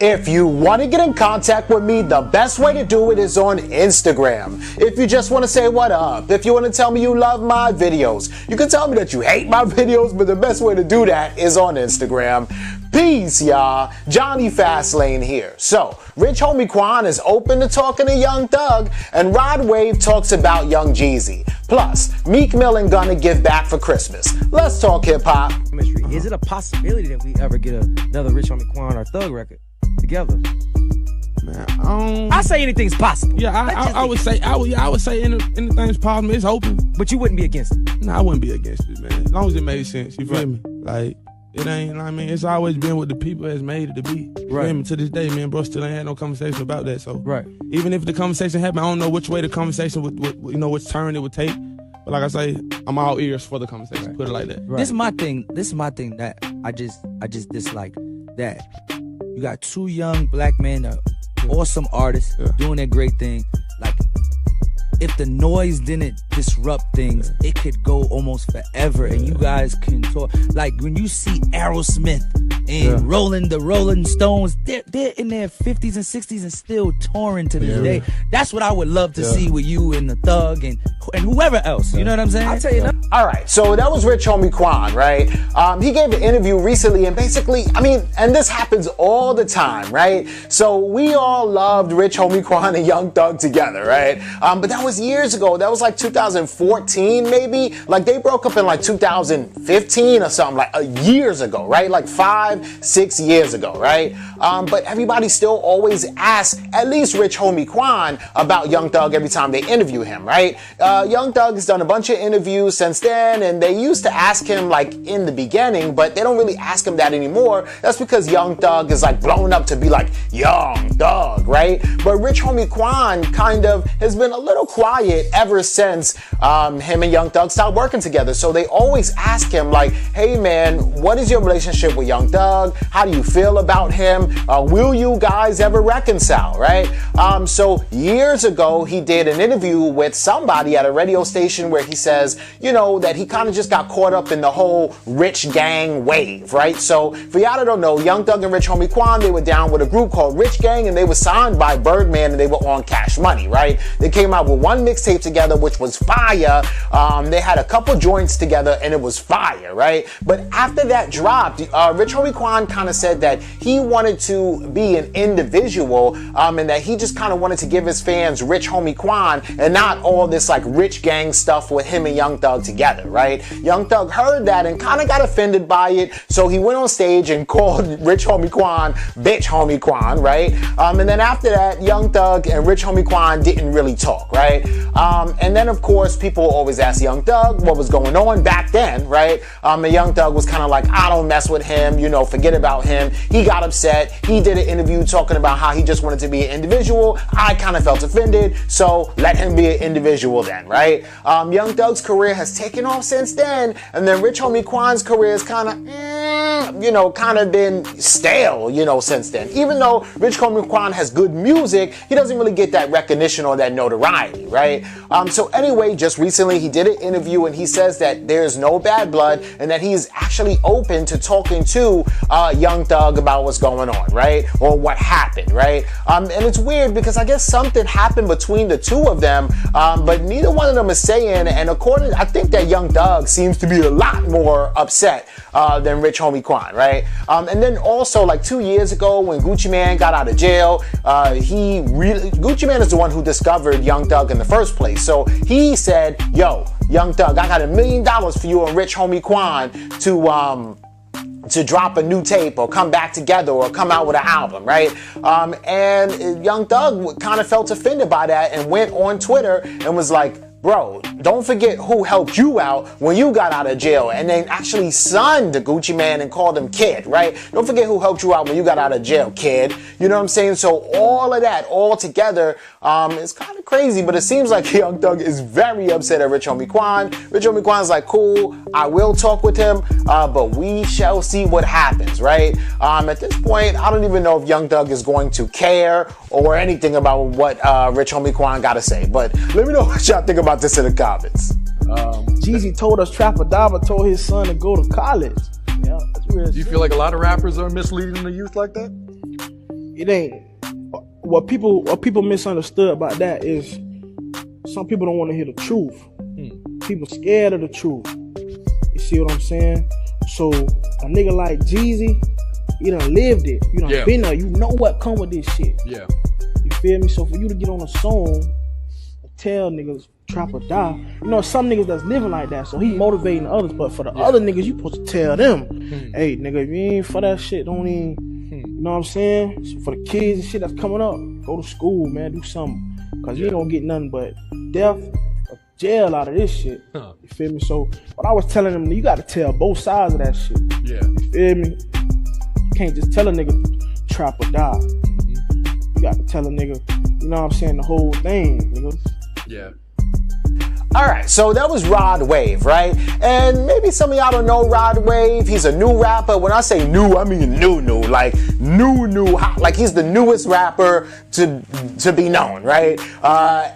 If you want to get in contact with me, the best way to do it is on Instagram. If you just want to say what up, if you want to tell me you love my videos, you can tell me that you hate my videos, but the best way to do that is on Instagram. Peace, y'all. Jonny Fastlane here. So, Rich Homie Quan is open to talking to Young Thug, and Rod Wave talks about Young Jeezy. Plus, Meek Mill and Gunna give back for Christmas. Let's talk hip-hop. Is it a possibility that we ever get another Rich Homie Quan or Thug record together? Man, I say anything's possible. Yeah, I would say anything's possible. It's open. But you wouldn't be against it? No, I wouldn't be against it, man. As long as it made sense, you feel me? Like, it ain't, I mean, it's always been what the people has made it to be. You feel me? To this day, man, bro, still ain't had no conversation about that. So, even if the conversation happened, I don't know which way the conversation would which turn it would take. But like I say, I'm all ears for the conversation. Put it like that. This is my thing. This is my thing that I just dislike. That you got two young black men that are awesome artists doing their great thing. Like, if the noise didn't disrupt things, it could go almost forever, and you guys can talk. Like, when you see Aerosmith and the Rolling Stones, they're in their 50s and 60s and still touring to this day. That's what I would love to see with you and the Thug and whoever else. You know what I'm saying? I'll tell you that. All right, so that was Rich Homie Quan, right? He gave an interview recently, and basically, I mean, and this happens all the time, right? So we all loved Rich Homie Quan and Young Thug together, right? But that was years ago. That was like 2014, maybe. Like, they broke up in like 2015 or something, like years ago, right? Like 5-6 years ago, right? But everybody still always asks at least Rich Homie Quan about Young Thug every time they interview him, right? Young Thug has done a bunch of interviews since then, and they used to ask him like in the beginning, but they don't really ask him that anymore. That's because Young Thug is like blown up to be like Young Thug, right? But Rich Homie Quan kind of has been a little quiet ever since him and Young Thug started working together. So they always ask him like, hey man, what is your relationship with Young Thug? How do you feel about him? Will you guys ever reconcile, right? So years ago, he did an interview with somebody at a radio station where he says, you know, that he kind of just got caught up in the whole rich gang wave, right? So for y'all that don't know, Young Thug and Rich Homie Quan, they were down with a group called Rich Gang, and they were signed by Birdman, and they were on Cash Money, right? They came out with one mixtape together, which was fire. They had a couple joints together, and it was fire, right? But after that dropped, Rich Homie Quan kind of said that he wanted to be an individual, and that he just kind of wanted to give his fans Rich Homie Quan and not all this like rich gang stuff with him and Young Thug together, right? Young Thug heard that and kind of got offended by it, so he went on stage and called Rich Homie Quan Bitch Homie Quan, right? And then after that, Young Thug and Rich Homie Quan didn't really talk, right? And then of course people always ask Young Thug what was going on back then, right? And Young Thug was kind of like, I don't mess with him, you know, forget about him. He got upset. He did an interview talking about how he just wanted to be an individual. I kind of felt offended, so let him be an individual then, right? Young Thug's career has taken off since then, and then Rich Homie Quan's career is kind of, kind of been stale, since then. Even though Rich Homie Quan has good music, he doesn't really get that recognition or that notoriety, right? So anyway, just recently he did an interview and he says that there's no bad blood and that he's actually open to talking to Young Thug about what's going on, right? Or what happened, right? And it's weird because I guess something happened between the two of them, but neither one of them is saying, and I think that Young Thug seems to be a lot more upset than Rich Homie Quan, right? And then also like 2 years ago when Gucci Mane got out of jail, Gucci Mane is the one who discovered Young Thug in the first place. So he said, yo, Young Thug, I got $1 million for you and Rich Homie Quan to drop a new tape or come back together or come out with an album, right? And Young Thug kind of felt offended by that and went on Twitter and was like, bro, don't forget who helped you out when you got out of jail, and then actually signed the Gucci Mane and called him kid, right? Don't forget who helped you out when you got out of jail, kid. You know what I'm saying? So all of that all together is kind of crazy, but it seems like Young Thug is very upset at Rich Homie Quan. Rich Homie Quan's like, cool, I will talk with him, but we shall see what happens, right? At this point, I don't even know if Young Thug is going to care or anything about what Rich Homie Quan got to say, but let me know what y'all think about this in the comments. Jeezy told us Trapadaba told his son to go to college. Yeah, that's real. Do you feel like a lot of rappers are misleading the youth like that? it ain't. What people misunderstood about that is some people don't want to hear the truth. People scared of the truth. You see what I'm saying? So a nigga like Jeezy, you done lived it. You done been there. You know what come with this shit. Yeah. You feel me? So for you to get on a song and tell niggas trap or die, you know some niggas that's living like that. So he motivating others. But for the other niggas, you supposed to tell them, hey nigga, if you ain't for that shit, don't even. You know what I'm saying? So for the kids and shit that's coming up, go to school, man. Do something. Cause you ain't gonna get nothing but death or jail out of this shit. You feel me? So what I was telling them, you gotta tell both sides of that shit. Yeah. You feel me? You can't just tell a nigga trap or die. You gotta tell a nigga, you know what I'm saying, the whole thing, nigga. Yeah. Alright, so that was Rod Wave, right? And maybe some of y'all don't know Rod Wave. He's a new rapper. When I say new, I mean new. Like new, hot. Like he's the newest rapper to be known, right?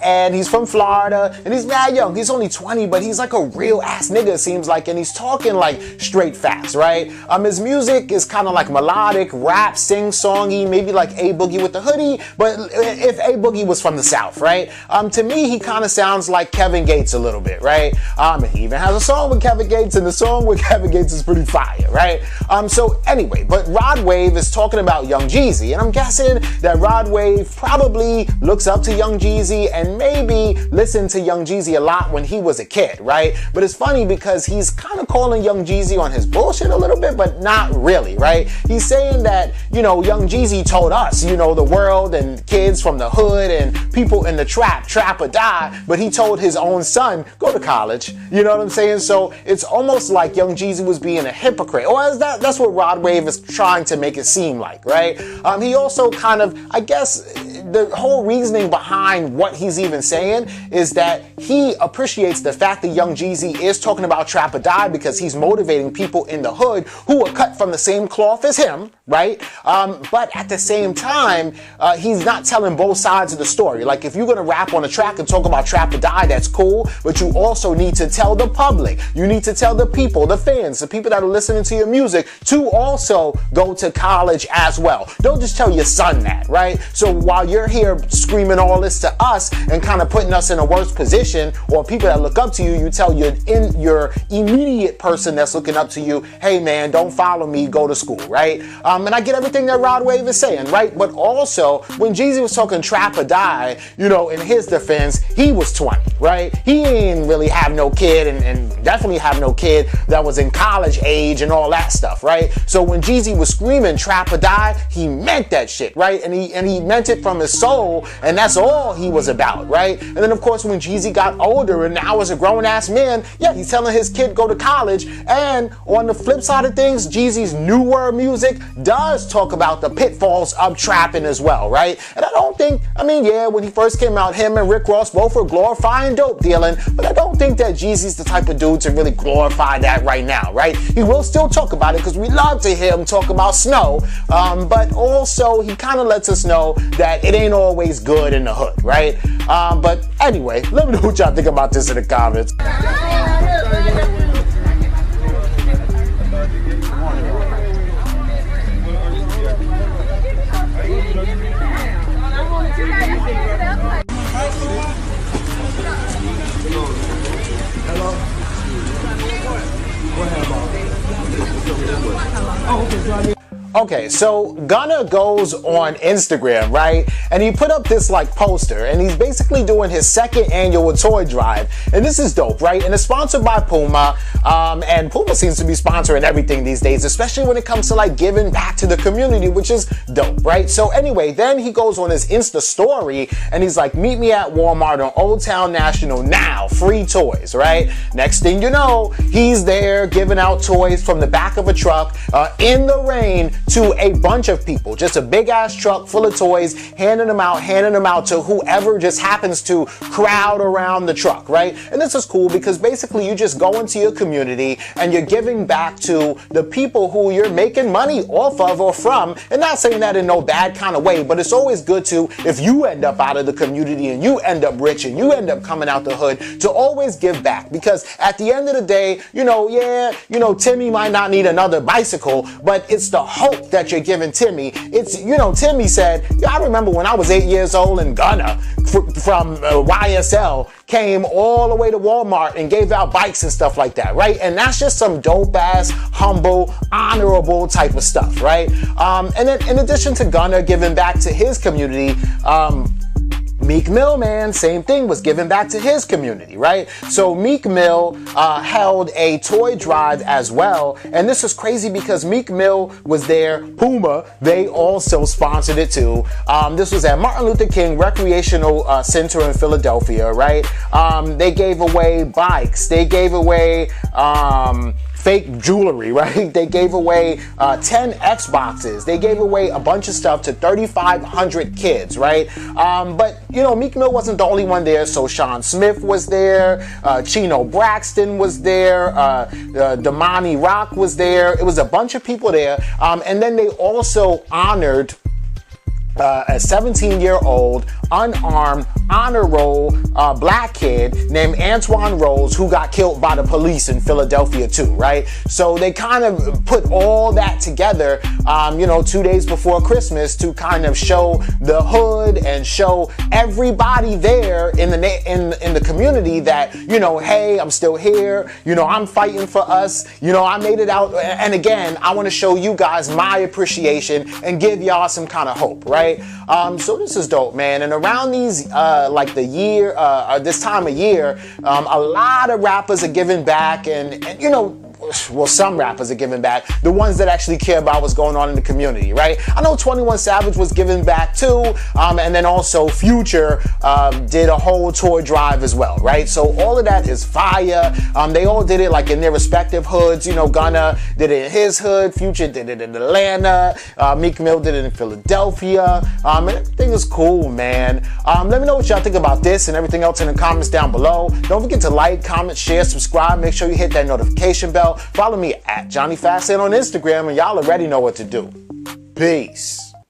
And he's from Florida, and he's mad young. He's only 20, but he's like a real ass nigga, it seems like, and he's talking like straight facts, right? His music is kind of like melodic, rap, sing-songy, maybe like A Boogie with the hoodie, but if A Boogie was from the South, right? To me, he kind of sounds like Kevin Gates a little bit, right? And he even has a song with Kevin Gates, and the song with Kevin Gates is pretty fire, right? So anyway, but Rod Wave is talking about Young Jeezy, and I'm guessing that Rod Wave probably looks up to Young Jeezy and maybe listened to Young Jeezy a lot when he was a kid, right? But it's funny because he's kind of calling Young Jeezy on his bullshit a little bit, but not really, right? He's saying that, you know, Young Jeezy told us, you know, the world and kids from the hood and people in the trap or die, but he told his own son, go to college. You know what I'm saying? So it's almost like Young Jeezy was being a hypocrite. Or that's what Rod Wave is trying to make it seem like, right? He also kind of, I guess, the whole reasoning behind what he's even saying is that he appreciates the fact that Young Jeezy is talking about trap or die because he's motivating people in the hood who are cut from the same cloth as him, right? But at the same time, he's not telling both sides of the story. Like if you're gonna rap on a track and talk about trap or die, that's cool, but you also need to tell the public, you need to tell the people, the fans, the people that are listening to your music to also go to college as well. Don't just tell your son that, right? So while you're here screaming all this to us and kind of putting us in a worse position, or people that look up to you, you tell your immediate person that's looking up to you, hey man, don't follow me, go to school, right? And I get everything that Rod Wave is saying, right? But also, when Jeezy was talking trap or die, you know, in his defense, he was 20, right? He ain't really have no kid and definitely have no kid that was in college age and all that stuff, right? So when Jeezy was screaming trap or die, he meant that shit, right? And he meant it from his soul, and that's all he was about, right? And then of course when Jeezy got older and now is a grown-ass man, yeah, he's telling his kid go to college. And on the flip side of things, Jeezy's newer music does talk about the pitfalls of trapping as well, right? And I don't think, I mean, yeah, when he first came out, him and Rick Ross both were glorifying dope dealing, but I don't think that Jeezy's the type of dude to really glorify that right now, right? He will still talk about it because we love to hear him talk about snow, but also he kind of lets us know that it ain't always good in the hood, right? But anyway, let me know what y'all think about this in the comments. Okay, so Gunna goes on Instagram, right? And he put up this like poster, and he's basically doing his second annual toy drive. And this is dope, right? And it's sponsored by Puma. And Puma seems to be sponsoring everything these days, especially when it comes to like giving back to the community, which is dope, right? So anyway, then he goes on his Insta story and he's like, meet me at Walmart on Old Town National now, free toys, right? Next thing you know, he's there giving out toys from the back of a truck in the rain to a bunch of people, just a big ass truck full of toys, handing them out to whoever just happens to crowd around the truck, right? And this is cool because basically you just go into your community and you're giving back to the people who you're making money off of or from, and not saying that in no bad kind of way, but it's always good to, if you end up out of the community and you end up rich and you end up coming out the hood, to always give back, because at the end of the day, Timmy might not need another bicycle, but it's the hope hope that you're giving Timmy. It's, you know, Timmy said, I remember when I was 8 years old and Gunna from YSL came all the way to Walmart and gave out bikes and stuff like that, right? And that's just some dope ass, humble, honorable type of stuff, right? And then in addition to Gunna giving back to his community, Meek Mill, man, same thing, was giving back to his community, right? So Meek Mill held a toy drive as well, and this was crazy because Meek Mill was there, Puma, they also sponsored it too. This was at Martin Luther King Recreational Center in Philadelphia, right? They gave away bikes, they gave away fake jewelry, right? They gave away 10 Xboxes. They gave away a bunch of stuff to 3,500 kids, right? But, you know, Meek Mill wasn't the only one there. So Sean Smith was there. Chino Braxton was there. Damani Rock was there. It was a bunch of people there. And then they also honored a 17-year-old unarmed honor roll black kid named Antoine Rose who got killed by the police in Philadelphia too, right? So they kind of put all that together, you know, 2 days before Christmas to kind of show the hood and show everybody there in the community that, you know, hey, I'm still here, you know, I'm fighting for us, you know, I made it out, and again, I want to show you guys my appreciation and give y'all some kind of hope, right? So this is dope, man. And around these, like the year, this time of year, a lot of rappers are giving back, and you know, well, some rappers are giving back, the ones that actually care about what's going on in the community, right? I know 21 Savage was giving back too, and then also Future did a whole toy drive as well, right? So all of that is fire. They all did it like in their respective hoods. You know, Gunna did it in his hood, Future did it in Atlanta, Meek Mill did it in Philadelphia, and everything is cool, man. Let me know what y'all think about this and everything else in the comments down below. Don't forget to like, comment, share, subscribe. Make sure you hit that notification bell. Follow me at Jonny Fastlane on Instagram, and y'all already know what to do. Peace.